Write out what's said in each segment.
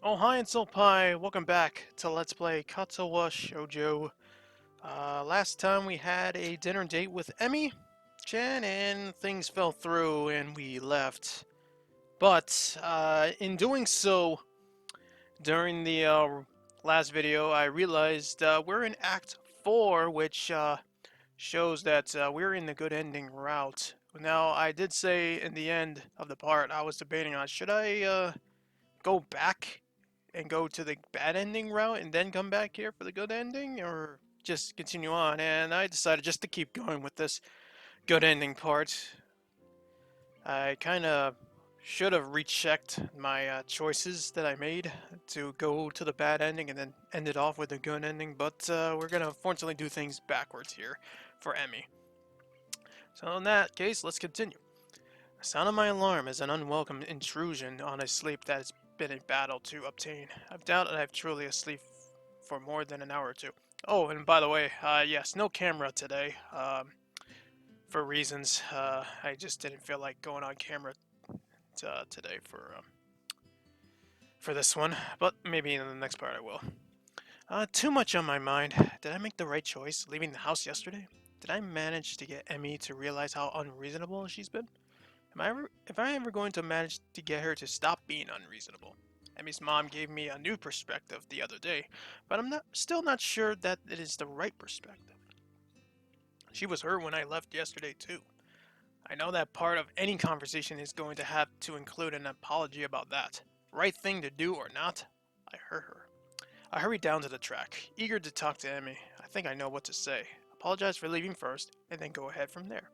Oh, hi, and Pie. Welcome back to Let's Play Katawa Shoujo. Last time we had a dinner date with Emmy-chan, and things fell through, and we left. But, in doing so, during the last video, I realized we're in Act 4, which shows that we're in the good ending route. Now, I did say in the end of the part, I was debating on should I go back and go to the bad ending route and then come back here for the good ending, or just continue on? And I decided just to keep going with this good ending part. I kind of should have rechecked my choices that I made to go to the bad ending and then end it off with a good ending, but we're gonna unfortunately do things backwards here for Emmy. So in that case, let's continue. The sound of my alarm is an unwelcome intrusion on a sleep that has been a battle to obtain. I've doubted I've truly asleep for more than an hour or two. Oh, and by the way, yes, no camera today. For reasons, I just didn't feel like going on camera today for this one, but maybe in the next part I will. Too much on my mind. Did I make the right choice leaving the house yesterday? Did I manage to get Emmy to realize how unreasonable she's been? Am I ever going to manage to get her to stop being unreasonable? Emmy's mom gave me a new perspective the other day, but I'm still not sure that it is the right perspective. She was hurt when I left yesterday too. I know that part of any conversation is going to have to include an apology about that. Right thing to do or not, I hurt her. I hurried down to the track, eager to talk to Emmy. I think I know what to say. Apologize for leaving first, and then go ahead from there.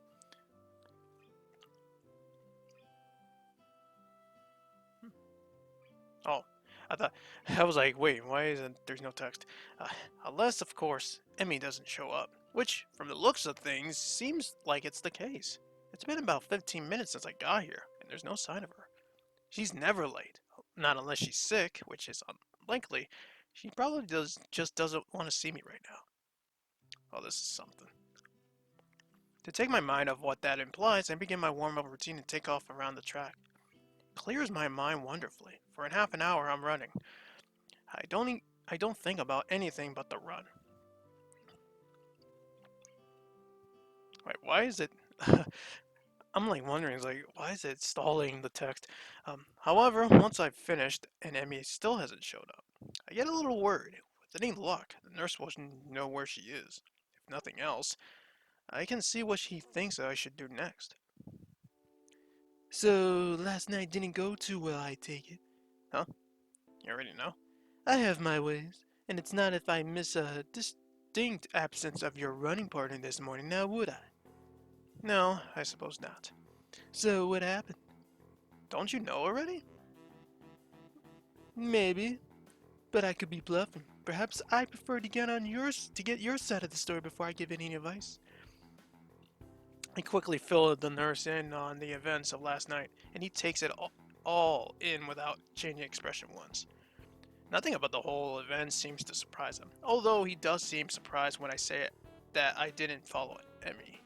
Oh, I was like, wait, why isn't there's no text? Uh, Unless, of course, Emmy doesn't show up, which, from the looks of things, seems like it's the case. It's been about 15 minutes since I got here, and there's no sign of her. She's never late, not unless she's sick, which is unlikely. She probably just doesn't want to see me right now. Oh, this is something. To take my mind off what that implies, I begin my warm-up routine and take off around the track. Clears my mind wonderfully. For in half an hour, I'm running. I don't think about anything but the run. Wait, why is it? I'm like wondering, like, why is it stalling the text? However, once I've finished and Emmy still hasn't showed up, I get a little worried. With any luck, the nurse will know where she is. If nothing else, I can see what she thinks I should do next. So, last night didn't go too well, I take it. Huh? You already know? I have my ways, and it's not if I miss a distinct absence of your running partner this morning, now would I? No, I suppose not. So what happened? Don't you know already? Maybe, but I could be bluffing. Perhaps I prefer to get your side of the story before I give any advice. I quickly filled the nurse in on the events of last night, and he takes it all in without changing expression once. Nothing about the whole event seems to surprise him, although he does seem surprised when I say it, that I didn't follow Emmy.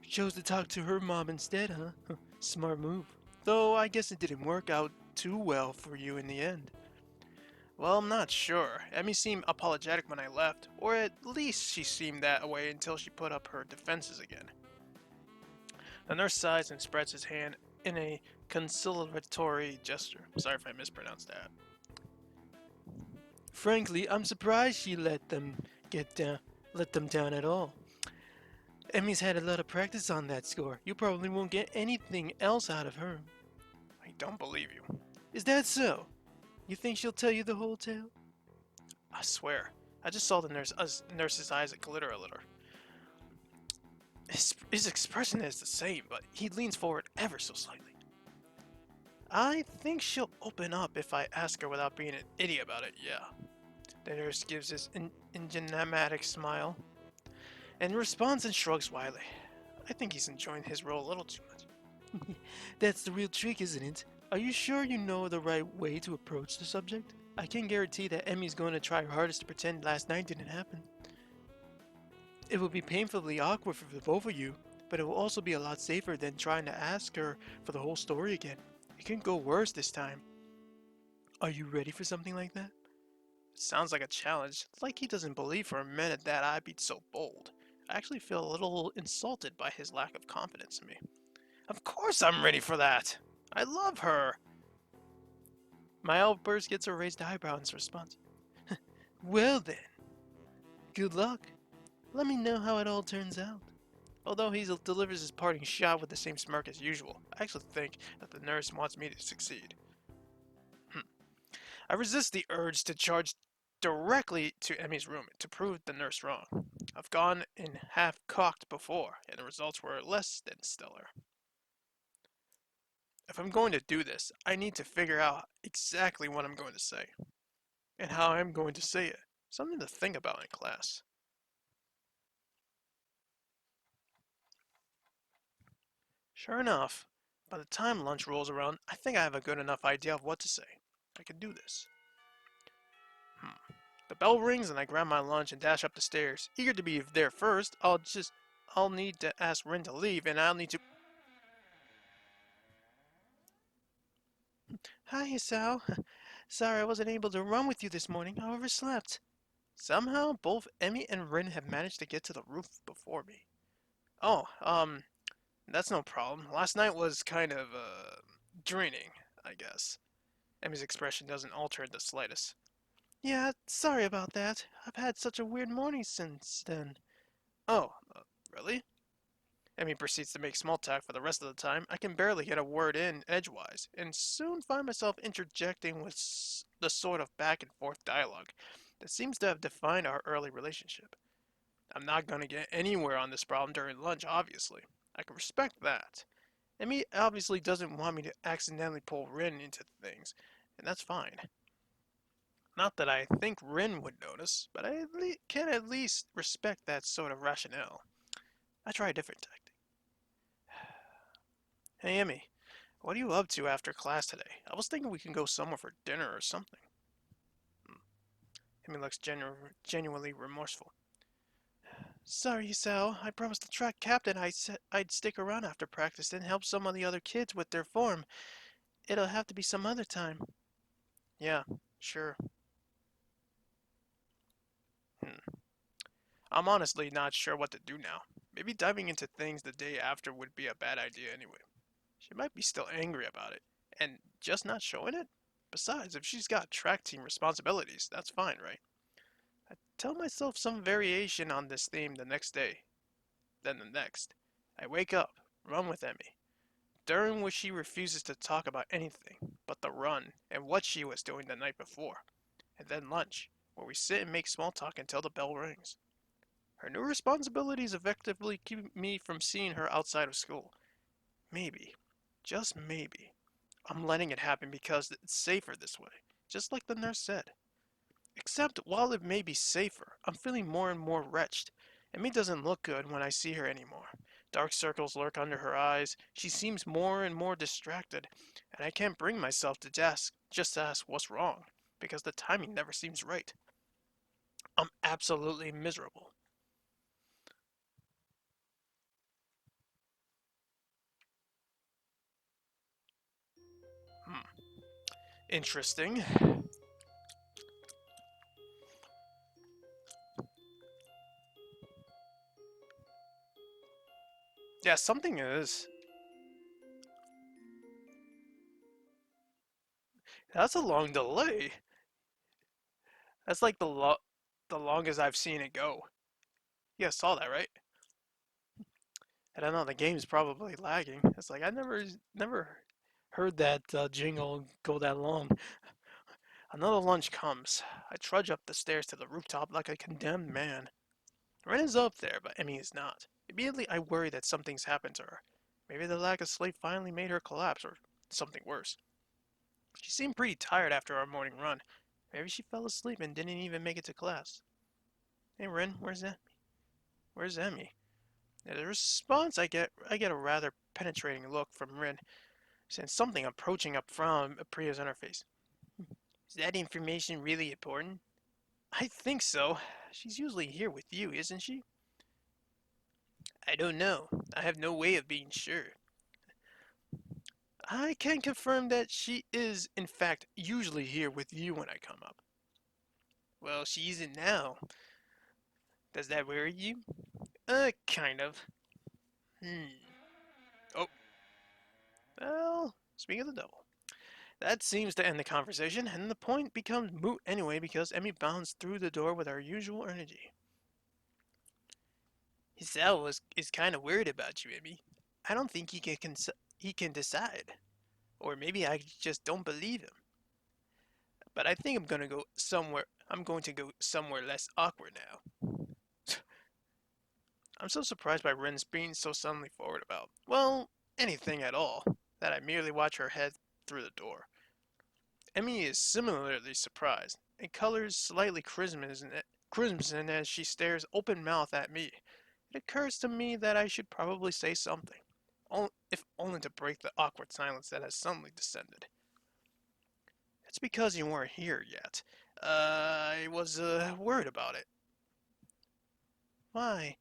Chose to talk to her mom instead, huh? Smart move. Though I guess it didn't work out too well for you in the end. Well, I'm not sure. Emmy seemed apologetic when I left, or at least she seemed that way until she put up her defenses again. The nurse sighs and spreads his hand in a conciliatory gesture. Sorry if I mispronounced that. Frankly, I'm surprised she let them down at all. Emmy's had a lot of practice on that score. You probably won't get anything else out of her. I don't believe you. Is that so? You think she'll tell you the whole tale? I swear. I just saw the nurse's eyes glitter a little. His expression is the same, but he leans forward ever so slightly. I think she'll open up if I ask her without being an idiot about it, yeah. The nurse gives his enigmatic smile and responds and shrugs wildly. I think he's enjoying his role a little too much. That's the real trick, isn't it? Are you sure you know the right way to approach the subject? I can guarantee that Emmy's going to try her hardest to pretend last night didn't happen. It will be painfully awkward for the both of you, but it will also be a lot safer than trying to ask her for the whole story again. It can go worse this time. Are you ready for something like that? Sounds like a challenge. It's like he doesn't believe for a minute that I'd be so bold. I actually feel a little insulted by his lack of confidence in me. Of course I'm ready for that! I love her! My outburst gets a raised eyebrow in response. Well then, good luck. Let me know how it all turns out. Although he delivers his parting shot with the same smirk as usual, I actually think that the nurse wants me to succeed. I resist the urge to charge directly to Emmy's room to prove the nurse wrong. I've gone in half-cocked before, and the results were less than stellar. If I'm going to do this, I need to figure out exactly what I'm going to say, and how I'm going to say it. Something to think about in class. Sure enough, by the time lunch rolls around, I think I have a good enough idea of what to say. I can do this. The bell rings and I grab my lunch and dash up the stairs. Eager to be there first, I'll need to ask Rin to leave and I'll need to... Hi, Isao. Sorry I wasn't able to run with you this morning. I overslept. Somehow, both Emmy and Rin have managed to get to the roof before me. Oh, that's no problem. Last night was kind of, draining, I guess. Emmy's expression doesn't alter in the slightest. Yeah, sorry about that. I've had such a weird morning since then. Oh, really? Emmy proceeds to make small talk for the rest of the time. I can barely get a word in edgewise, and soon find myself interjecting with the sort of back and forth dialogue that seems to have defined our early relationship. I'm not going to get anywhere on this problem during lunch, obviously. I can respect that. Emmy obviously doesn't want me to accidentally pull Rin into things, and that's fine. Not that I think Rin would notice, but I can at least respect that sort of rationale. I try a different tactic. Hey, Emmy, what are you up to after class today? I was thinking we can go somewhere for dinner or something. Emmy looks genuinely remorseful. Sorry, Sal. I promised the track captain I said I'd stick around after practice and help some of the other kids with their form. It'll have to be some other time. Yeah, sure. Hmm. I'm honestly not sure what to do now. Maybe diving into things the day after would be a bad idea anyway. She might be still angry about it, and just not showing it? Besides, if she's got track team responsibilities, that's fine, right? I tell myself some variation on this theme the next day, then the next. I wake up, run with Emmy, during which she refuses to talk about anything but the run and what she was doing the night before, and then lunch, where we sit and make small talk until the bell rings. Her new responsibilities effectively keep me from seeing her outside of school. Maybe, just maybe, I'm letting it happen because it's safer this way, just like the nurse said. Except while it may be safer, I'm feeling more and more wretched. Emmy doesn't look good when I see her anymore. Dark circles lurk under her eyes, she seems more and more distracted, and I can't bring myself to just ask what's wrong, because the timing never seems right. I'm absolutely miserable. Hmm. Interesting. Yeah, something is. That's a long delay. That's like the longest I've seen it go. You guys saw that, right? I don't know. The game's probably lagging. It's like I never heard that jingle go that long. Another lunch comes. I trudge up the stairs to the rooftop like a condemned man. Ren is up there, but Emmy is not. Immediately, I worry that something's happened to her. Maybe the lack of sleep finally made her collapse, or something worse. She seemed pretty tired after our morning run. Maybe she fell asleep and didn't even make it to class. Hey, Ren, where's Emmy? Where's Emmy? At a response, I get a rather penetrating look from Rin, and something approaching a frown appears on her face. Is that information really important? I think so. She's usually here with you, isn't she? I don't know. I have no way of being sure. I can confirm that she is, in fact, usually here with you when I come up. Well, she isn't now. Does that worry you? Kind of. Hmm. Oh, well, speaking of the devil. That seems to end the conversation, and the point becomes moot anyway because Emmy bounds through the door with her usual energy. Hisao is kind of worried about you, Emmy. I don't think he can decide. Or maybe I just don't believe him. But I think I'm going to go somewhere less awkward now. I'm so surprised by Ren's being so suddenly forward about, well, anything at all, that I merely watch her head through the door. Emmy is similarly surprised, and colors slightly crimson as she stares open-mouthed at me. It occurs to me that I should probably say something, if only to break the awkward silence that has suddenly descended. It's because you weren't here yet. I was worried about it. Why?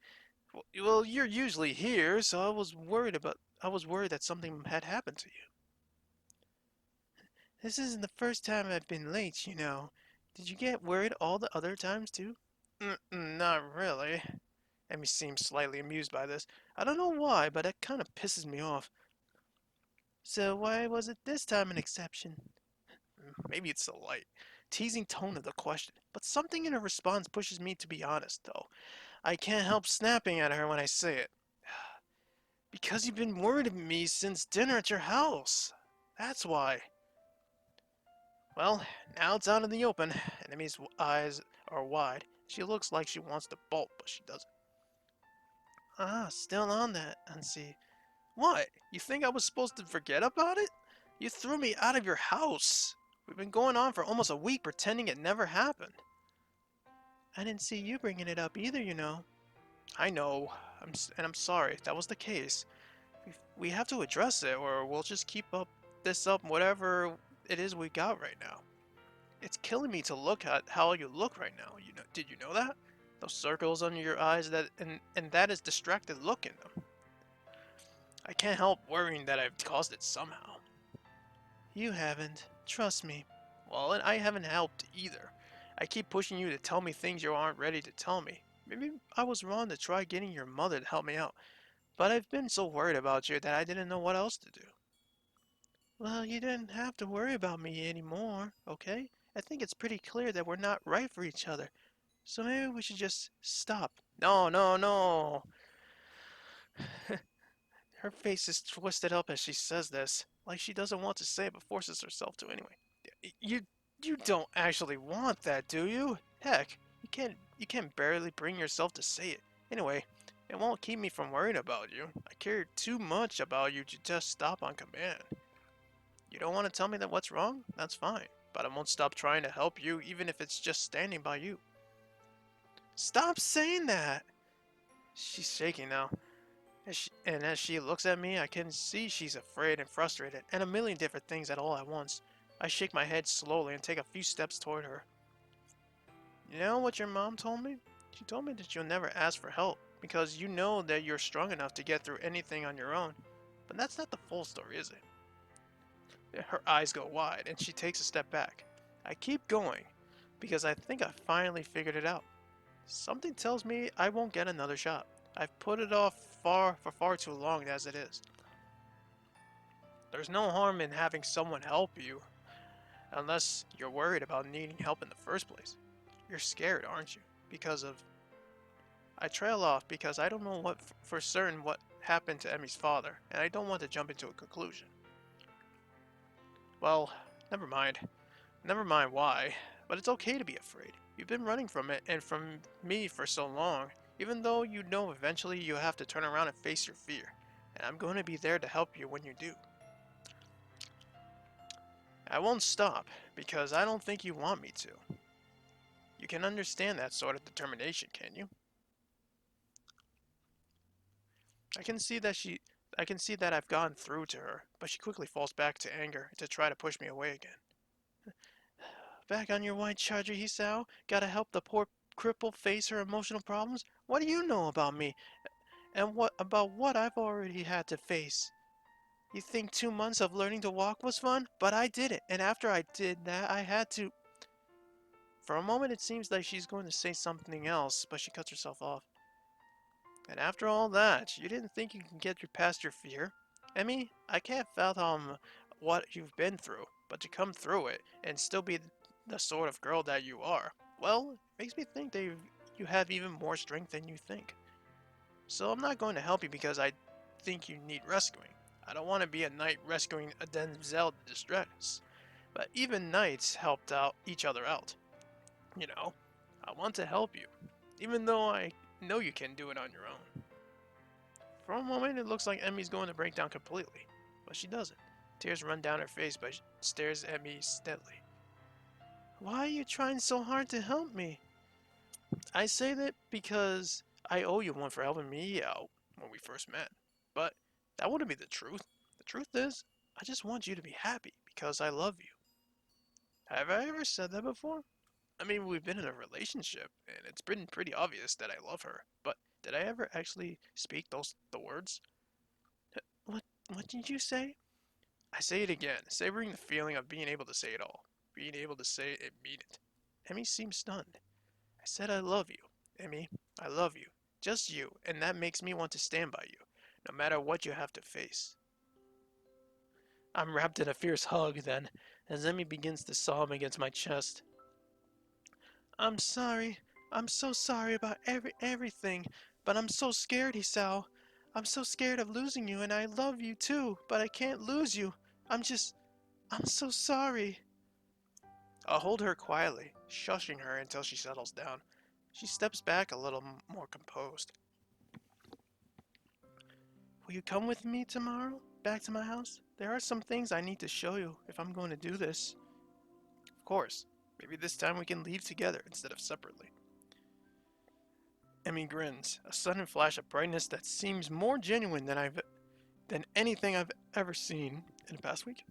Well, you're usually here, so I was worried that something had happened to you. This isn't the first time I've been late, you know. Did you get worried all the other times too? Not really. Emmy seems slightly amused by this. I don't know why, but it kind of pisses me off. So why was it this time an exception? Maybe it's the light, teasing tone of the question, but something in her response pushes me to be honest, though. I can't help snapping at her when I say it. Because you've been worried of me since dinner at your house. That's why. Well, now it's out in the open. Enemy's eyes are wide. She looks like she wants to bolt, but she doesn't. Ah, still on that, Unsee. What? You think I was supposed to forget about it? You threw me out of your house. We've been going on for almost a week pretending it never happened. I didn't see you bringing it up either, you know. I know, and I'm sorry if that was the case. We have to address it, or we'll just keep up whatever it is we got right now. It's killing me to look at how you look right now. You know, did you know that? Those circles under your eyes and that is distracted look in them. I can't help worrying that I've caused it somehow. You haven't. Trust me. Well, and I haven't helped either. I keep pushing you to tell me things you aren't ready to tell me. Maybe I was wrong to try getting your mother to help me out, but I've been so worried about you that I didn't know what else to do. Well, you didn't have to worry about me anymore, okay? I think it's pretty clear that we're not right for each other, so maybe we should just stop. No, no, no! Her face is twisted up as she says this, like she doesn't want to say it but forces herself to anyway. You you don't actually want that, do you? Heck, you can't barely bring yourself to say it. Anyway, it won't keep me from worrying about you. I care too much about you to just stop on command. You don't want to tell me that what's wrong? That's fine. But I won't stop trying to help you, even if it's just standing by you. Stop saying that! She's shaking now. And as she looks at me, I can see she's afraid and frustrated, and a million different things at all at once. I shake my head slowly and take a few steps toward her. You know what your mom told me? She told me that you'll never ask for help, because you know that you're strong enough to get through anything on your own. But that's not the full story, is it? Her eyes go wide, and she takes a step back. I keep going, because I think I finally figured it out. Something tells me I won't get another shot. I've put it off for far too long as it is. There's no harm in having someone help you, unless you're worried about needing help in the first place. You're scared, aren't you? Because of... I trail off because I don't know for certain what happened to Emmy's father, and I don't want to jump into a conclusion. Well, never mind. Never mind why, but it's okay to be afraid. You've been running from it and from me for so long, even though you know eventually you have to turn around and face your fear. And I'm going to be there to help you when you do. I won't stop, because I don't think you want me to. You can understand that sort of determination, can you? I can see that I've gone through to her, but she quickly falls back to anger to try to push me away again. Back on your white charger, Hisao? Gotta help the poor cripple face her emotional problems? What do you know about me? And what about what I've already had to face? You think 2 months of learning to walk was fun? But I did it, and after I did that, I had to. For a moment, it seems like she's going to say something else, but she cuts herself off. And after all that, you didn't think you can get past your fear? Emmy, I can't fathom what you've been through, but to come through it and still be the sort of girl that you are, well, it makes me think that you have even more strength than you think. So I'm not going to help you because I think you need rescuing. I don't want to be a knight rescuing a damsel in distress. But even knights helped out each other out. You know, I want to help you, even though I know you can do it on your own. For a moment, it looks like Emmy's going to break down completely, but she doesn't. Tears run down her face, but she stares at me steadily. Why are you trying so hard to help me? I say that because I owe you one for helping me out when we first met. But that wouldn't be the truth. The truth is, I just want you to be happy because I love you. Have I ever said that before? I mean, we've been in a relationship, and it's been pretty obvious that I love her. But did I ever actually speak the words? What what did you say? I say it again, savoring the feeling of being able to say it all. Being able to say it and mean it. Emmy seemed stunned. I said I love you. Emmy, I love you. Just you, and that makes me want to stand by you, no matter what you have to face. I'm wrapped in a fierce hug then, as Emmy begins to sob against my chest. I'm sorry. I'm so sorry about everything, but I'm so scared, Hisao. I'm so scared of losing you, and I love you too, but I can't lose you. I'm so sorry. I'll hold her quietly, shushing her until she settles down. She steps back a little more composed. Will you come with me tomorrow, back to my house? There are some things I need to show you if I'm going to do this. Of course. Maybe this time we can leave together instead of separately. Emmy grins, a sudden flash of brightness that seems more genuine than anything I've ever seen in the past week.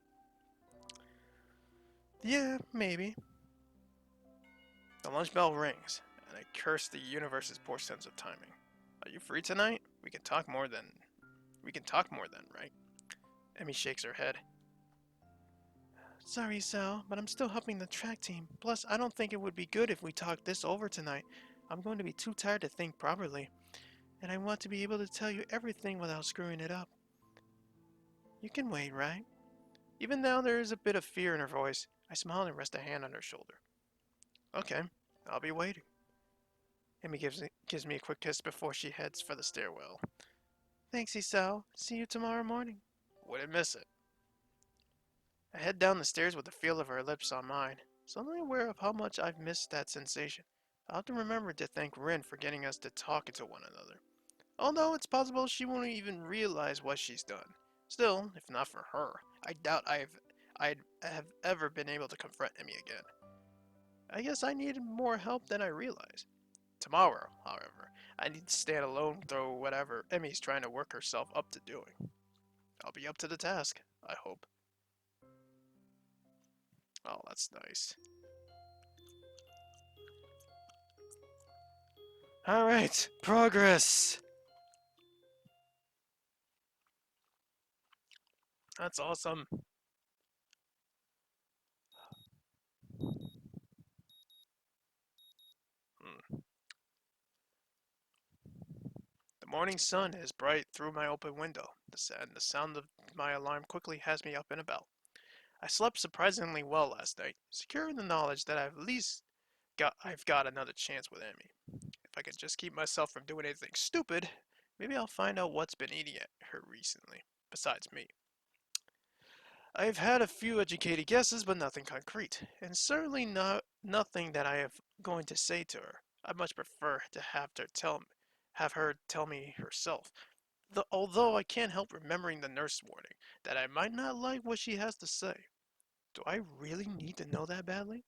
Yeah, maybe. The lunch bell rings, and I curse the universe's poor sense of timing. Are you free tonight? We can talk more then, right? Emmy shakes her head. Sorry, Sal, but I'm still helping the track team. Plus, I don't think it would be good if we talked this over tonight. I'm going to be too tired to think properly, and I want to be able to tell you everything without screwing it up. You can wait, right? Even though there is a bit of fear in her voice, I smile and rest a hand on her shoulder. Okay, I'll be waiting. Emmy gives me a quick kiss before she heads for the stairwell. Thanks, Isao. See you tomorrow morning. Wouldn't miss it. I head down the stairs with the feel of her lips on mine, suddenly aware of how much I've missed that sensation. I'll have to remember to thank Rin for getting us to talk to one another. Although it's possible she won't even realize what she's done. Still, if not for her, I doubt I'd have ever been able to confront Emmy again. I guess I needed more help than I realized. Tomorrow, however, I need to stand alone through whatever Emmy's trying to work herself up to doing. I'll be up to the task, I hope. Oh, that's nice. Alright, progress! That's awesome. Hmm. The morning sun is bright through my open window, and the sound of my alarm quickly has me up and about. I slept surprisingly well last night, secure in the knowledge that I've got another chance with Emmy. If I can just keep myself from doing anything stupid, maybe I'll find out what's been eating at her recently, besides me. I've had a few educated guesses, but nothing concrete, and certainly not nothing that I am going to say to her. I much prefer to have her tell me herself. Although I can't help remembering the nurse warning that I might not like what she has to say. Do I really need to know that badly?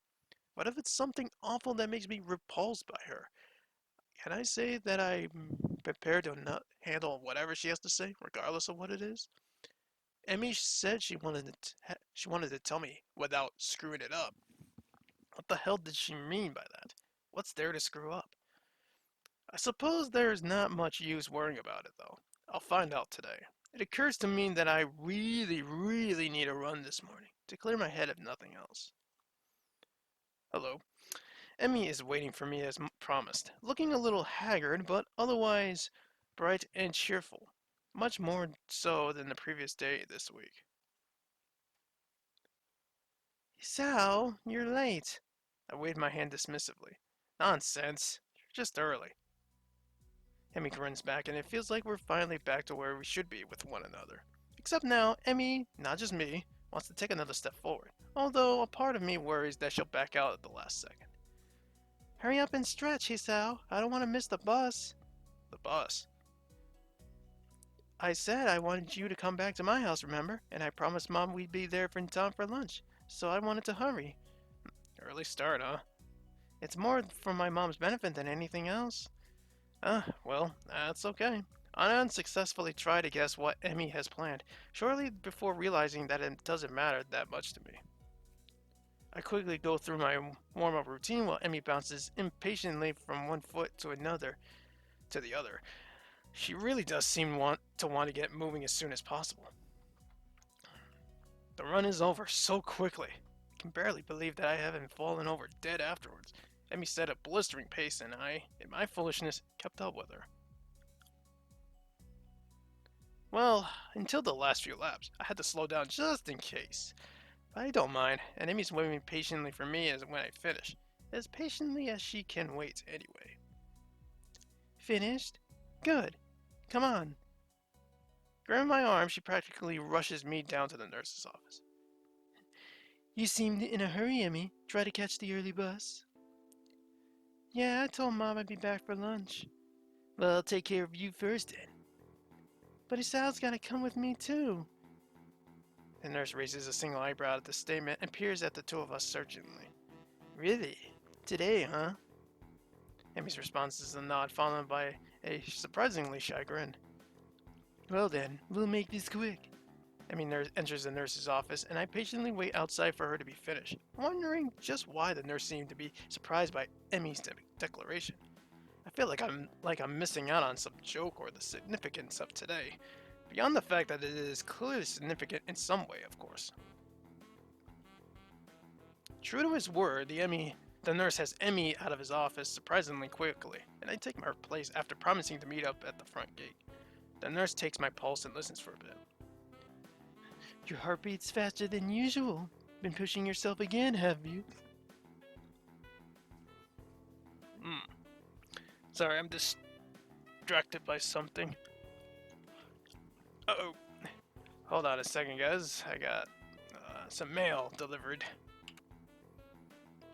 What if it's something awful that makes me repulsed by her? Can I say that I'm prepared to not handle whatever she has to say, regardless of what it is? Emmy said she wanted to tell me without screwing it up. What the hell did she mean by that? What's there to screw up? I suppose there's not much use worrying about it though. I'll find out today. It occurs to me that I really need a run this morning to clear my head if nothing else. Hello. Emmy is waiting for me as promised, looking a little haggard but otherwise bright and cheerful, much more so than the previous day this week. Sal, you're late. I waved my hand dismissively. Nonsense. You're just early. Emmy grins back, and it feels like we're finally back to where we should be with one another. Except now, Emmy, not just me, wants to take another step forward, although a part of me worries that she'll back out at the last second. Hurry up and stretch, Hisao. I don't want to miss the bus. The bus? I said I wanted you to come back to my house, remember? And I promised Mom we'd be there in time for lunch, so I wanted to hurry. Early start, huh? It's more for my mom's benefit than anything else. Well, that's okay. I unsuccessfully try to guess what Emmy has planned, shortly before realizing that it doesn't matter that much to me. I quickly go through my warm-up routine while Emmy bounces impatiently from one foot to another to the other. She really does seem want to get moving as soon as possible. The run is over so quickly. I can barely believe that I haven't fallen over dead afterwards. Emmy set a blistering pace, and I, in my foolishness, kept up with her. Well, until the last few laps, I had to slow down just in case. But I don't mind, and Emmy's waiting patiently for me as when I finish, as patiently as she can wait anyway. Finished? Good. Come on. Grabbing my arm, she practically rushes me down to the nurse's office. You seemed in a hurry, Emmy. Try to catch the early bus. Yeah, I told Mom I'd be back for lunch. Well, I'll take care of you first then. But Sal's gotta come with me too. The nurse raises a single eyebrow at the statement and peers at the two of us searchingly. Really? Today, huh? Emmy's response is a nod followed by a surprisingly shy grin. Well then, we'll make this quick. Emmy enters the nurse's office, and I patiently wait outside for her to be finished, wondering just why the nurse seemed to be surprised by Emmy's declaration. I feel like I'm missing out on some joke or the significance of today, beyond the fact that it is clearly significant in some way, of course. True to his word, the nurse has Emmy out of his office surprisingly quickly, and I take my place after promising to meet up at the front gate. The nurse takes my pulse and listens for a bit. Your heartbeat's faster than usual. Been pushing yourself again, have you? Sorry, I'm distracted by something. Uh-oh. Hold on a second, guys. I got some mail delivered.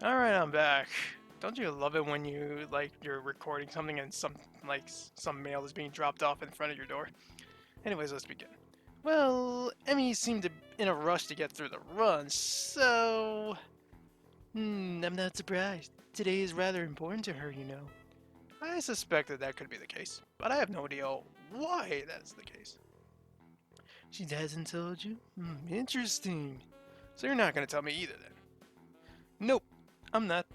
Alright, I'm back. Don't you love it when you're recording something and some mail is being dropped off in front of your door? Anyways, let's begin. Well, Emmy seemed in a rush to get through the run, so... I'm not surprised. Today is rather important to her, you know. I suspected that could be the case, but I have no idea why that is the case. She hasn't told you? Interesting. So you're not going to tell me either then? Nope, I'm not.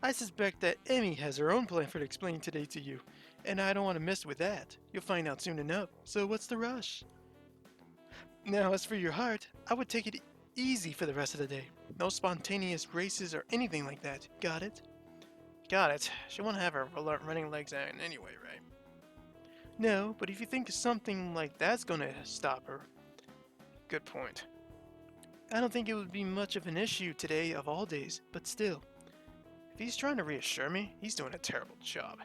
I suspect that Emmy has her own plan for explaining today to you, and I don't want to mess with that. You'll find out soon enough, so what's the rush? Now, as for your heart, I would take it easy for the rest of the day. No spontaneous races or anything like that. Got it? Got it. She won't have her running legs on anyway, right? No, but if you think something like that's gonna stop her... Good point. I don't think it would be much of an issue today of all days, but still. If he's trying to reassure me, he's doing a terrible job.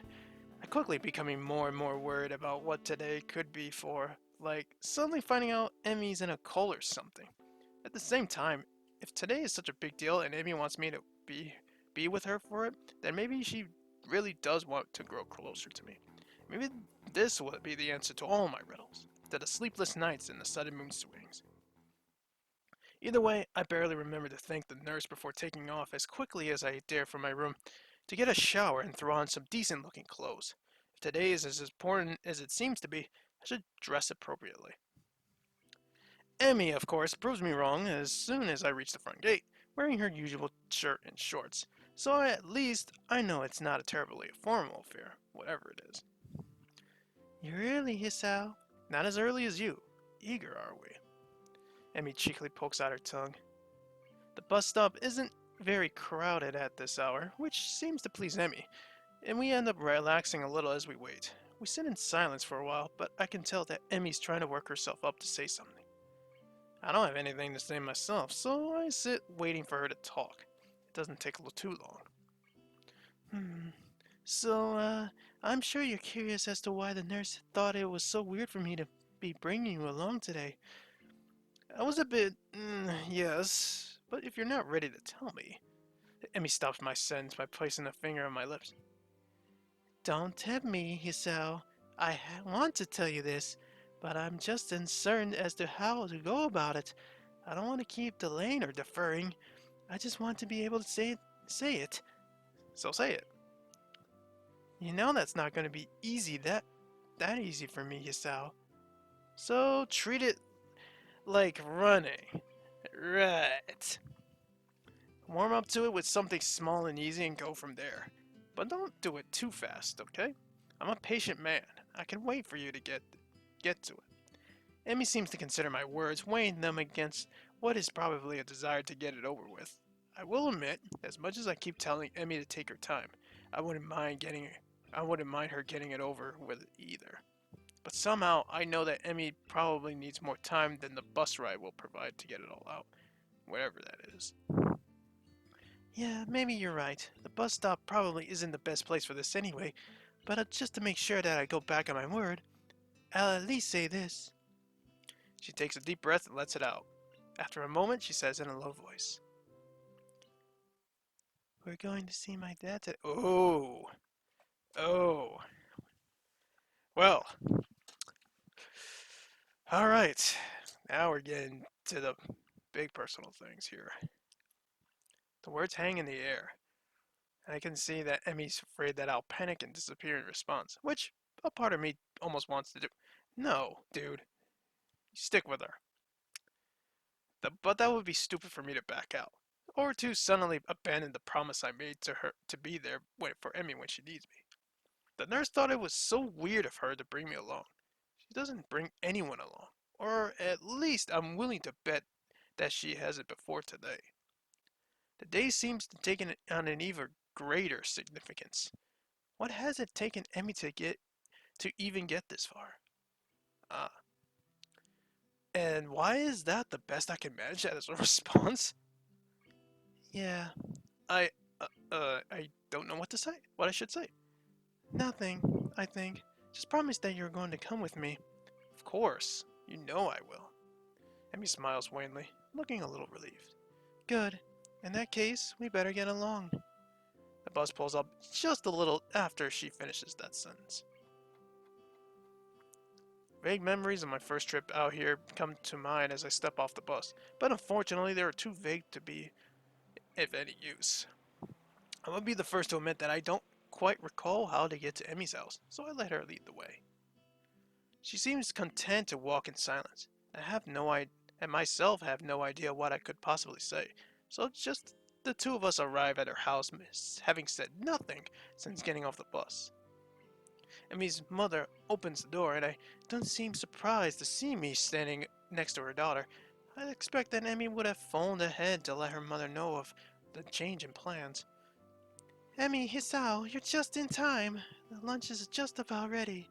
I'm quickly becoming more and more worried about what today could be for, like suddenly finding out Emmy's in a cold or something. At the same time, if today is such a big deal and Emmy wants me to be with her for it, then maybe she really does want to grow closer to me. Maybe this will be the answer to all my riddles, to the sleepless nights and the sudden mood swings. Either way, I barely remember to thank the nurse before taking off as quickly as I dare from my room to get a shower and throw on some decent looking clothes. If today is as important as it seems to be, I should dress appropriately. Emmy, of course, proves me wrong as soon as I reach the front gate, wearing her usual shirt and shorts, so at least I know it's not a terribly formal affair, whatever it is. You're early, Hisao. Not as early as you. eager, are we? Emmy cheekily pokes out her tongue. The bus stop isn't very crowded at this hour, which seems to please Emmy, and we end up relaxing a little as we wait. We sit in silence for a while, but I can tell that Emmy's trying to work herself up to say something. I don't have anything to say myself, so I sit waiting for her to talk. It doesn't take too long. Hmm. So, I'm sure you're curious as to why the nurse thought it was so weird for me to be bringing you along today. I was a bit, yes, but if you're not ready to tell me. Emmy stops my sentence by placing a finger on my lips. Don't tempt me, Hisao. I want to tell you this, but I'm just uncertain as to how to go about it. I don't want to keep delaying or deferring. I just want to be able to say it. So say it. You know that's not going to be easy, that easy for me, Hisao. So treat it like running. Right. Warm up to it with something small and easy and go from there. But don't do it too fast, okay? I'm a patient man. I can wait for you to get to it. Emmy seems to consider my words, weighing them against what is probably a desire to get it over with. I will admit, as much as I keep telling Emmy to take her time, I wouldn't mind her getting it over with either. But somehow I know that Emmy probably needs more time than the bus ride will provide to get it all out, whatever that is. Yeah, maybe you're right. The bus stop probably isn't the best place for this anyway, but just to make sure that I go back on my word, I'll at least say this. She takes a deep breath and lets it out. After a moment, she says in a low voice, We're going to see my dad today. Oh, oh. Well, alright. Now we're getting to the big personal things here. The words hang in the air, and I can see that Emmy's afraid that I'll panic and disappear in response, which a part of me almost wants to do. No, dude, stick with her. But that would be stupid for me to back out, or to suddenly abandon the promise I made to her to be there for Emmy when she needs me. The nurse thought it was so weird of her to bring me along. She doesn't bring anyone along, or at least I'm willing to bet that she hasn't before today. The day seems to take on an even greater significance. What has it taken Emmy to even get this far? Ah, and why is that the best I can manage as a response? Yeah, I, I don't know what to say. What I should say. Nothing, I think. Just promise that you're going to come with me. Of course. You know I will. Emmy smiles wanly, looking a little relieved. Good. In that case, we better get along. The bus pulls up just a little after she finishes that sentence. Vague memories of my first trip out here come to mind as I step off the bus, but unfortunately they are too vague to be of any use. I will be the first to admit that I don't quite recall how to get to Emmy's house, so I let her lead the way. She seems content to walk in silence. I myself have no idea what I could possibly say, so just the two of us arrive at her house, having said nothing since getting off the bus. Emmy's mother opens the door, and I don't seem surprised to see me standing next to her daughter. I expect that Emmy would have phoned ahead to let her mother know of the change in plans. Emmy, Hisao, you're just in time. The lunch is just about ready.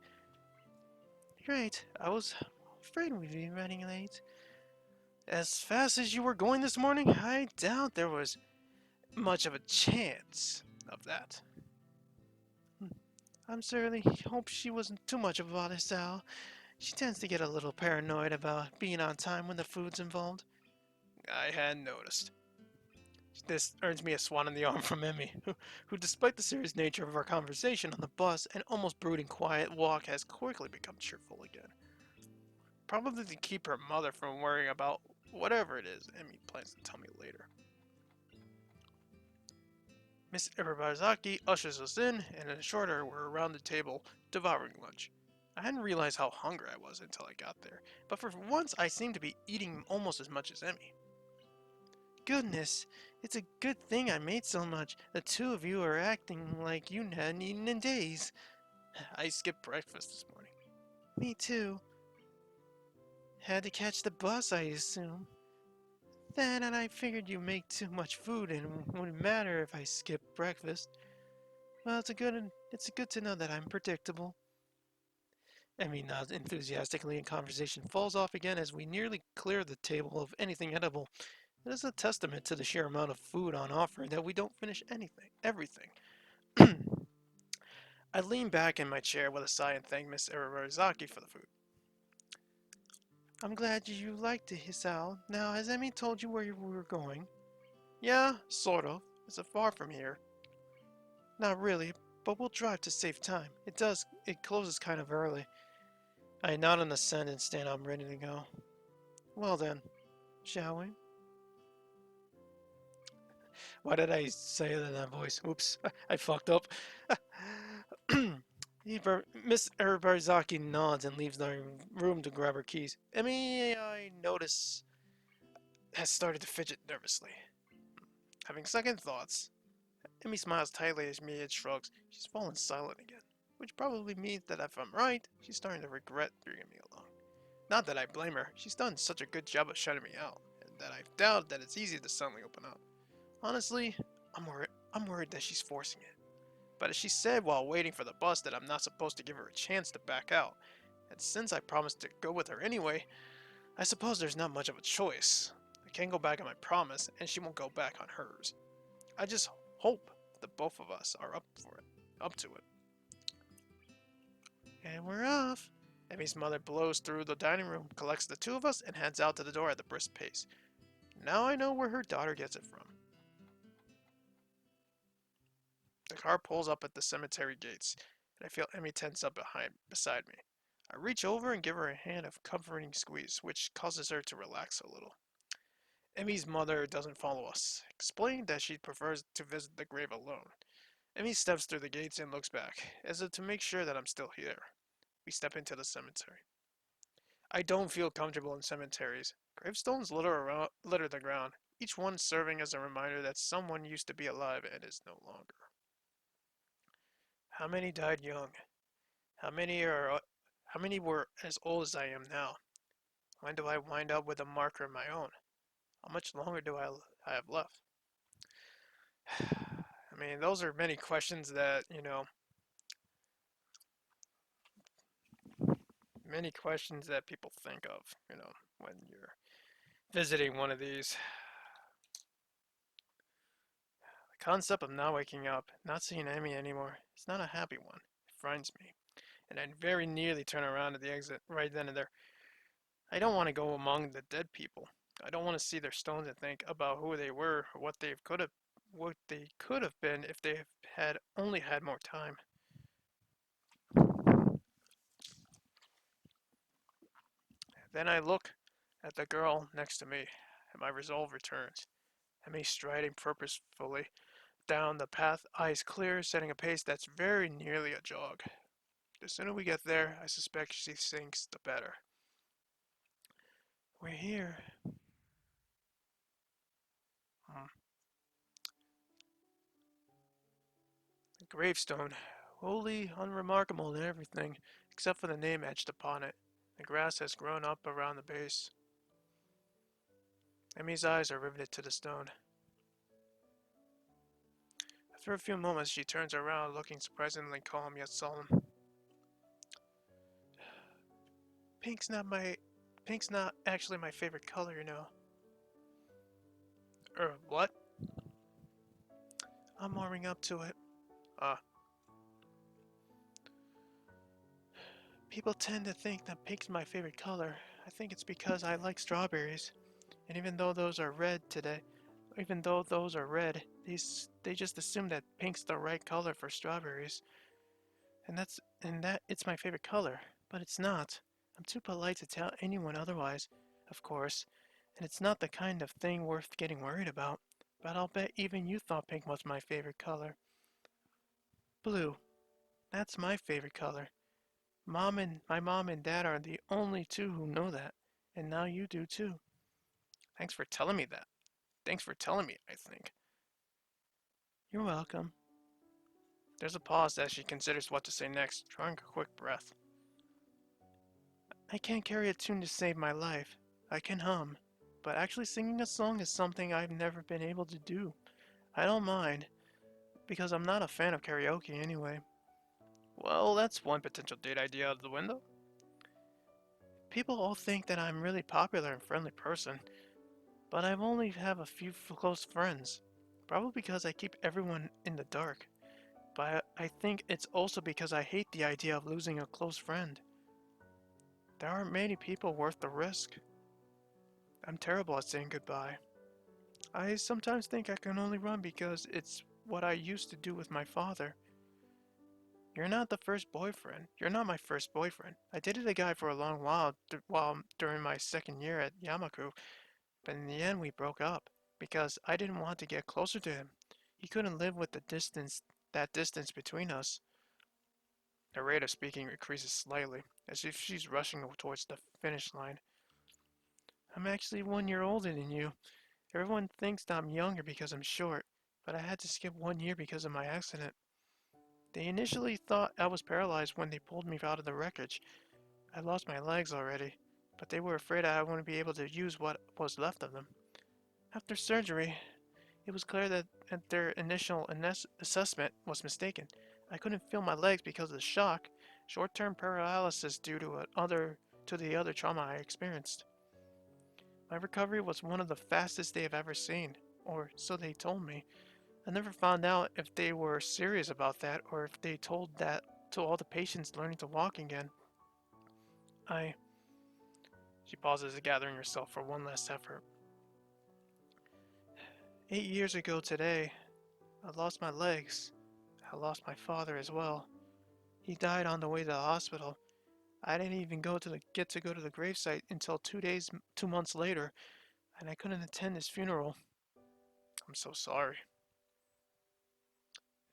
Great, I was afraid we'd be running late. As fast as you were going this morning, I doubt there was much of a chance of that. I'm certainly hope she wasn't too much of a bother, Sal. She tends to get a little paranoid about being on time when the food's involved. I hadn't noticed. This earns me a swan in the arm from Emmy, who, despite the serious nature of our conversation on the bus and almost brooding quiet walk, has quickly become cheerful again. Probably to keep her mother from worrying about whatever it is Emmy plans to tell me later. Miss Ibaraki ushers us in, and in a short order we're around the table, devouring lunch. I hadn't realized how hungry I was until I got there, but for once I seemed to be eating almost as much as Emmy. Goodness, it's a good thing I made so much. The two of you are acting like you hadn't eaten in days. I skipped breakfast this morning. Me too. Had to catch the bus, I assume. Then and I figured you make too much food and it wouldn't matter if I skipped breakfast. Well, it's good to know that I'm predictable. Emmy nods enthusiastically and conversation falls off again as we nearly clear the table of anything edible. It is a testament to the sheer amount of food on offer that we don't finish everything. I lean back in my chair with a sigh and thank Miss Ararazaki for the food. I'm glad you liked it, Hisao. Now, has Emmy told you where we were going? Yeah, sort of. It's a far from here. Not really, but we'll drive to save time. It closes kind of early. I nod in assent and stand up ready to go. Well then, shall we? Why did I say that in that voice? Oops, I fucked up. Miss Ararazaki nods and leaves the room to grab her keys. Emmy, I notice, has started to fidget nervously. Having second thoughts, Emmy smiles tightly as Mia shrugs. She's fallen silent again, which probably means that if I'm right, she's starting to regret bringing me along. Not that I blame her, she's done such a good job of shutting me out, and that I doubt that it's easy to suddenly open up. Honestly, I'm worried that she's forcing it. But as she said while waiting for the bus that I'm not supposed to give her a chance to back out, and since I promised to go with her anyway, I suppose there's not much of a choice. I can't go back on my promise, and she won't go back on hers. I just hope that both of us are up to it. And we're off. Emmy's mother blows through the dining room, collects the two of us, and heads out to the door at a brisk pace. Now I know where her daughter gets it from. The car pulls up at the cemetery gates, and I feel Emmy tense up beside me. I reach over and give her a hand of comforting squeeze, which causes her to relax a little. Emmy's mother doesn't follow us, explaining that she prefers to visit the grave alone. Emmy steps through the gates and looks back, as if to make sure that I'm still here. We step into the cemetery. I don't feel comfortable in cemeteries. Gravestones litter the ground, each one serving as a reminder that someone used to be alive and is no longer. How many died young? How many are how many were as old as I am now? When do I wind up with a marker of my own? How much longer do I have left? I mean, those are many questions that, many questions that people think of, when you're visiting one of these. The concept of not waking up, not seeing Amy anymore, it's not a happy one. It frightens me. And I very nearly turn around at the exit right then and there. I don't want to go among the dead people. I don't want to see their stones and think about who they were or what they could have been if they had only had more time. Then I look at the girl next to me, and my resolve returns. And me striding purposefully down the path, eyes clear, setting a pace that's very nearly a jog. The sooner we get there, I suspect she thinks the better. We're here. Hmm. The gravestone, wholly unremarkable in everything, except for the name etched upon it. The grass has grown up around the base. Emmy's eyes are riveted to the stone. After a few moments, she turns around, looking surprisingly calm yet solemn. Pink's not my... Pink's not actually my favorite color, you know. What? I'm warming up to it. Ah, people tend to think that pink's my favorite color. I think it's because I like strawberries. And even though those are red, they just assume that pink's the right color for strawberries. And that it's my favorite color, but it's not. I'm too polite to tell anyone otherwise, of course, and it's not the kind of thing worth getting worried about. But I'll bet even you thought pink was my favorite color. Blue. That's my favorite color. My mom and dad are the only two who know that, and now you do too. Thanks for telling me that. Thanks for telling me, I think. You're welcome. There's a pause as she considers what to say next, drawing a quick breath. I can't carry a tune to save my life. I can hum, but actually singing a song is something I've never been able to do. I don't mind, because I'm not a fan of karaoke anyway. Well, that's one potential date idea out of the window. People all think that I'm a really popular and friendly person, but I only have a few close friends. Probably because I keep everyone in the dark. But I think it's also because I hate the idea of losing a close friend. There aren't many people worth the risk. I'm terrible at saying goodbye. I sometimes think I can only run because it's what I used to do with my father. You're not the first boyfriend. You're not my first boyfriend. I dated a guy for a long while during my second year at Yamaku, but in the end we broke up because I didn't want to get closer to him. He couldn't live with that distance between us. Her rate of speaking increases slightly, as if she's rushing towards the finish line. I'm actually 1 year older than you. Everyone thinks that I'm younger because I'm short, but I had to skip 1 year because of my accident. They initially thought I was paralyzed when they pulled me out of the wreckage. I lost my legs already, but they were afraid I wouldn't be able to use what was left of them. After surgery, it was clear that their initial assessment was mistaken. I couldn't feel my legs because of the shock, short-term paralysis due to the other trauma I experienced. My recovery was one of the fastest they have ever seen, or so they told me. I never found out if they were serious about that or if they told that to all the patients learning to walk again. I. She pauses, gathering herself for one last effort. 8 years ago today, I lost my legs. I lost my father as well. He died on the way to the hospital. I didn't even get to go to the gravesite until 2 months later, and I couldn't attend his funeral. I'm so sorry.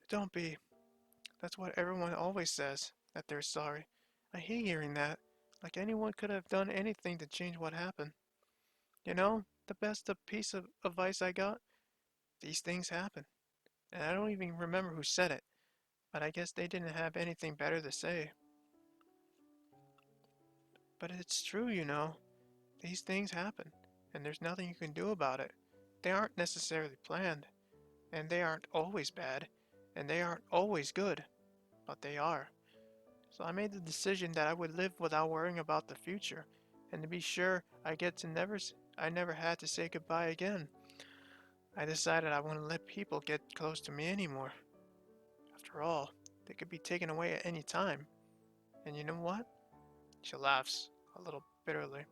Don't be. That's what everyone always says, that they're sorry. I hate hearing that. Like anyone could have done anything to change what happened. You know, the best piece of advice I got? These things happen. And I don't even remember who said it, but I guess they didn't have anything better to say. But it's true, you know. These things happen, and there's nothing you can do about it. They aren't necessarily planned, and they aren't always bad, and they aren't always good, but they are. So I made the decision that I would live without worrying about the future, and to be sure I never had to say goodbye again. I decided I wouldn't let people get close to me anymore. After all, they could be taken away at any time. And you know what? She laughs, a little bitterly.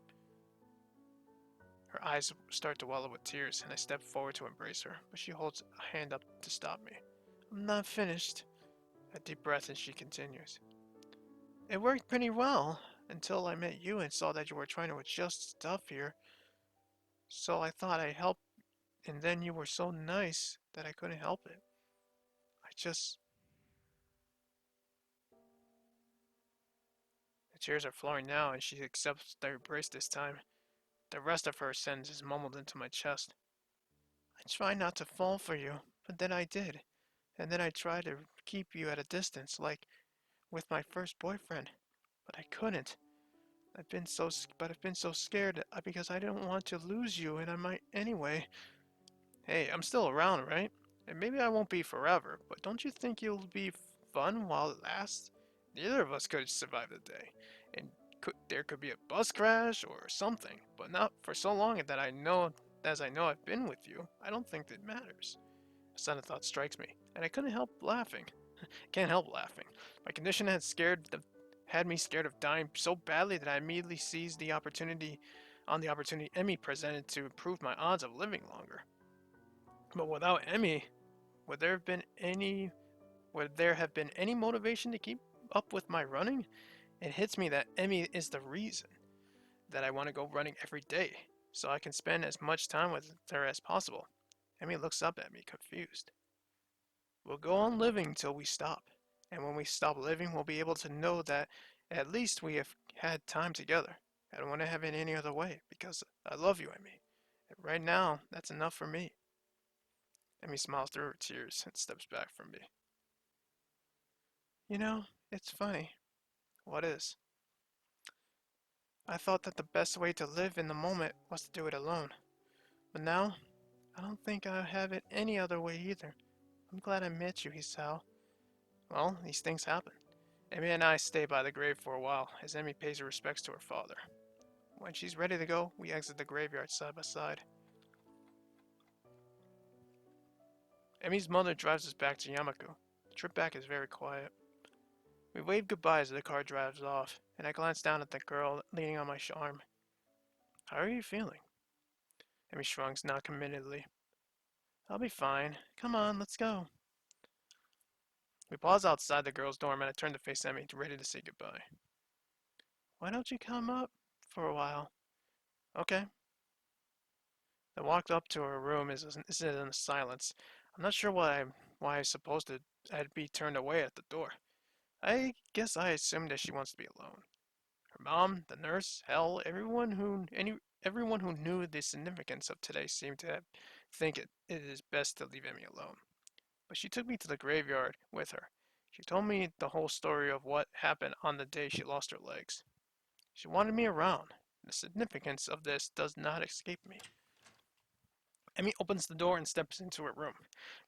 Her eyes start to wellow with tears, and I step forward to embrace her, but she holds a hand up to stop me. I'm not finished. A deep breath, and she continues. It worked pretty well, until I met you and saw that you were trying to adjust stuff here. So I thought I'd help, and then you were so nice that I couldn't help it. I just. The tears are flowing now, and she accepts the embrace this time. The rest of her sentence is mumbled into my chest. I tried not to fall for you, but then I did. And then I tried to keep you at a distance, like with my first boyfriend. But I couldn't. I've been so scared because I didn't want to lose you, and I might anyway. Hey, I'm still around, right? And maybe I won't be forever, but don't you think you'll be fun while it lasts? Neither of us could survive the day, and there could be a bus crash or something, but not for so long that as I know I've been with you. I don't think that matters. A sudden thought strikes me, and I couldn't help laughing. Can't help laughing. My condition had me scared of dying so badly that I immediately seized the opportunity Emmy presented to improve my odds of living longer. But without Emmy, would there have been any would there have been any motivation to keep up with my running? It hits me that Emmy is the reason that I want to go running every day, so I can spend as much time with her as possible. Emmy looks up at me, confused. We'll go on living till we stop, and when we stop living, we'll be able to know that at least we have had time together. I don't want to have it any other way, because I love you, Emmy. And right now, that's enough for me. Emmy smiles through her tears and steps back from me. You know, it's funny. What is? I thought that the best way to live in the moment was to do it alone. But now, I don't think I have it any other way either. I'm glad I met you, Hisao. Well, these things happen. Emmy and I stay by the grave for a while as Emmy pays her respects to her father. When she's ready to go, we exit the graveyard side by side. Emmy's mother drives us back to Yamaku. The trip back is very quiet. We wave goodbye as the car drives off, and I glance down at the girl leaning on my arm. How are you feeling? Emmy shrugs non-committedly. I'll be fine. Come on, let's go. We pause outside the girl's dorm and I turn to face Emmy, ready to say goodbye. Why don't you come up for a while? Okay. The walk up to her room is in a silence. I'm not sure why I supposed to I'd be turned away at the door. I guess I assumed that she wants to be alone. Her mom, the nurse, hell, everyone who knew the significance of today seemed to think it is best to leave Emmy alone. But she took me to the graveyard with her. She told me the whole story of what happened on the day she lost her legs. She wanted me around. The significance of this does not escape me. Emmy opens the door and steps into her room,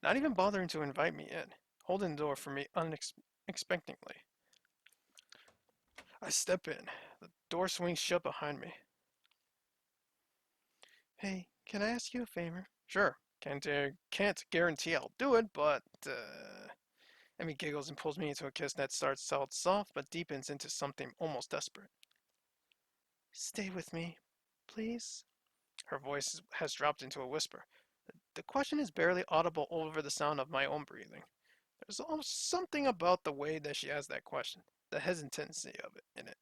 not even bothering to invite me in, holding the door for me unexpectedly. I step in. The door swings shut behind me. Hey, can I ask you a favor? Sure. Can't guarantee I'll do it, but Emmy giggles and pulls me into a kiss that starts out soft but deepens into something almost desperate. Stay with me, please. Her voice has dropped into a whisper. The question is barely audible over the sound of my own breathing. There's almost something about the way that she asks that question, the hesitancy of it in it,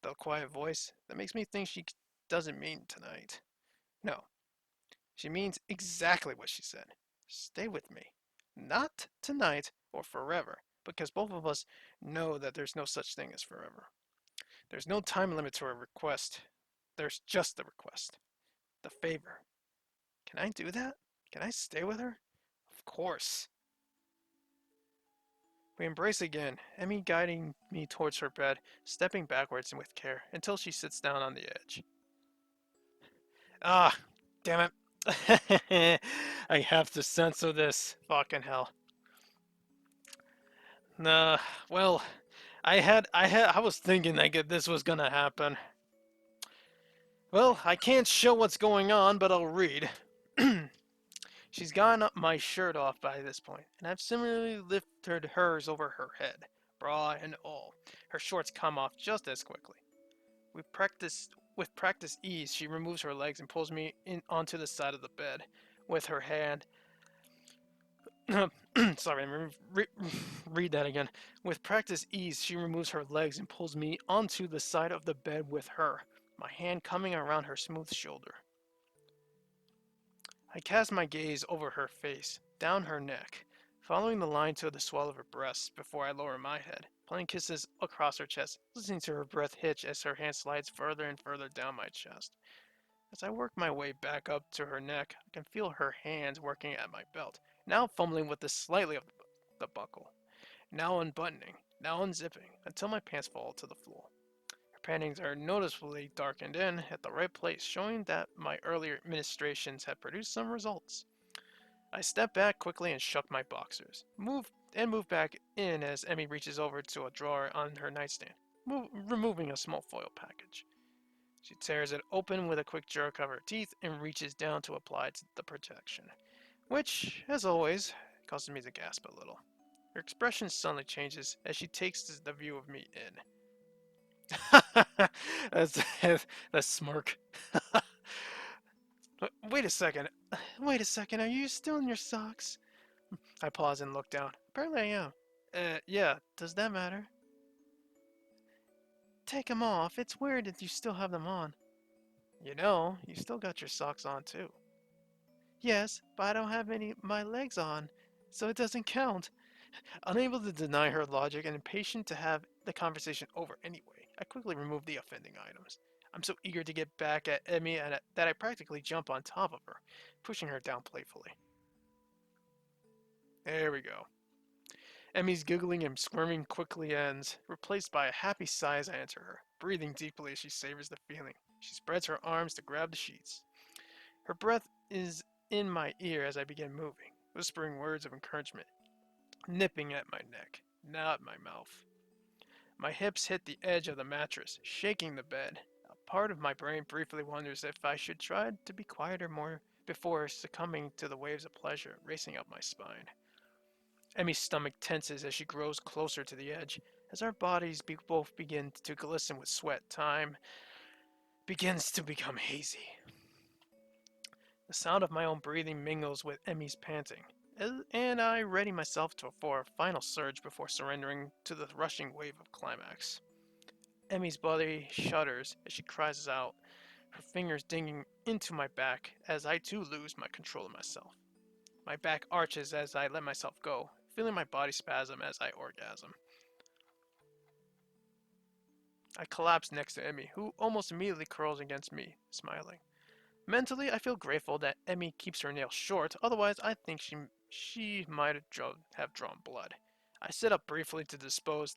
the quiet voice that makes me think she doesn't mean tonight. No, she means exactly what she said. Stay with me. Not tonight or forever, because both of us know that there's no such thing as forever. There's no time limit to a request. There's just the request. The favor. Can I do that? Can I stay with her? Of course. We embrace again, Emmy guiding me towards her bed, stepping backwards and with care, until she sits down on the edge. Ah, damn it. I have to censor this. Fucking hell. Nah, well, I was thinking that this was gonna happen. Well, I can't show what's going on, but I'll read. She's gotten my shirt off by this point, and I've similarly lifted hers over her head, bra and all. Her shorts come off just as quickly. With practice ease, she removes her legs and pulls me in onto the side of the bed. With her hand, sorry, read that again. With practice ease, she removes her legs and pulls me onto the side of the bed with her, my hand coming around her smooth shoulder. I cast my gaze over her face, down her neck, following the line to the swell of her breasts before I lower my head, playing kisses across her chest, listening to her breath hitch as her hand slides further and further down my chest. As I work my way back up to her neck, I can feel her hands working at my belt, now fumbling with the slightly of the buckle, now unbuttoning, now unzipping, until my pants fall to the floor. Her panties are noticeably darkened in at the right place, showing that my earlier administrations had produced some results. I step back quickly and shuck my boxers. Move back in as Emmy reaches over to a drawer on her nightstand, removing a small foil package. She tears it open with a quick jerk of her teeth and reaches down to apply the protection, which, as always, causes me to gasp a little. Her expression suddenly changes as she takes the view of me in. that's that's smirk. Wait a second. Wait a second. Are you still in your socks? I pause and look down. Apparently I am. Yeah. Does that matter? Take them off. It's weird that you still have them on. You know, you still got your socks on too. Yes, but I don't have my legs on, so it doesn't count. Unable to deny her logic and impatient to have the conversation over anyway, I quickly remove the offending items. I'm so eager to get back at Emmy that I practically jump on top of her, pushing her down playfully. There we go. Emmy's giggling and squirming quickly ends, replaced by a happy sigh as I answer her. breathing deeply as she savors the feeling. She spreads her arms to grab the sheets. Her breath is in my ear as I begin moving, whispering words of encouragement, nipping at my neck, not my mouth. My hips hit the edge of the mattress, shaking the bed. A part of my brain briefly wonders if I should try to be quieter more before succumbing to the waves of pleasure racing up my spine. Emmy's stomach tenses as she grows closer to the edge. As our bodies both begin to glisten with sweat, time begins to become hazy. The sound of my own breathing mingles with Emmy's panting, and I ready myself for a final surge before surrendering to the rushing wave of climax. Emmy's body shudders as she cries out, her fingers digging into my back as I too lose my control of myself. My back arches as I let myself go, feeling my body spasm as I orgasm. I collapse next to Emmy, who almost immediately curls against me, smiling. Mentally, I feel grateful that Emmy keeps her nails short, otherwise I think she might have drawn blood. I sit up briefly to dispose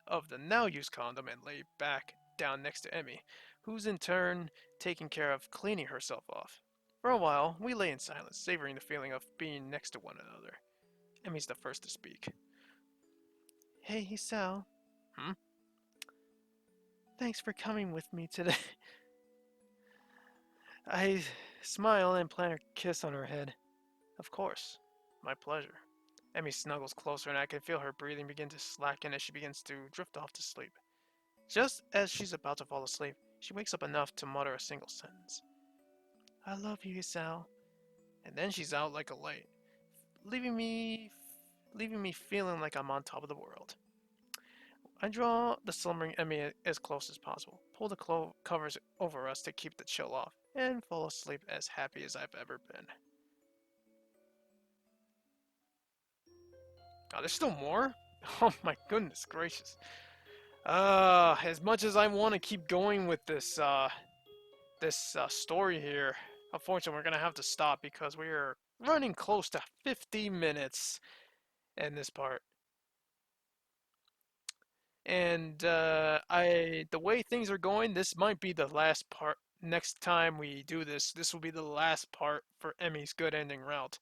of the now used condom and lay back down next to Emmy, who's in turn taking care of cleaning herself off. For a while, we lay in silence, savoring the feeling of being next to one another. Emmy's the first to speak. Hey, Sal. Hmm? Thanks for coming with me today. I smile and plant a kiss on her head. Of course. My pleasure. Emmy snuggles closer and I can feel her breathing begin to slacken as she begins to drift off to sleep. Just as she's about to fall asleep, she wakes up enough to mutter a single sentence. I love you, Sal. And then she's out like a light, leaving me leaving me feeling like I'm on top of the world. I draw the slumbering Emmy as close as possible, pull the covers over us to keep the chill off, and fall asleep as happy as I've ever been. Oh, there's still more? Oh my goodness gracious. As much as I want to keep going with this story here, unfortunately we're gonna have to stop because we are running close to 50 minutes in this part. And the way things are going, this might be the last part. Next time we do this, this will be the last part for Emmy's good ending route.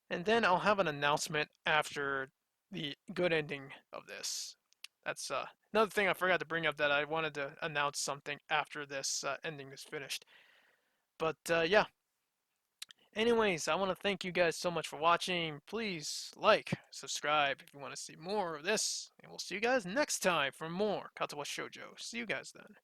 And then I'll have an announcement after the good ending of this. That's another thing I forgot to bring up, that I wanted to announce something after this ending is finished. But yeah, anyways, I want to thank you guys so much for watching. Please like, subscribe if you want to see more of this. And we'll see you guys next time for more Katawa Shoujo. See you guys then.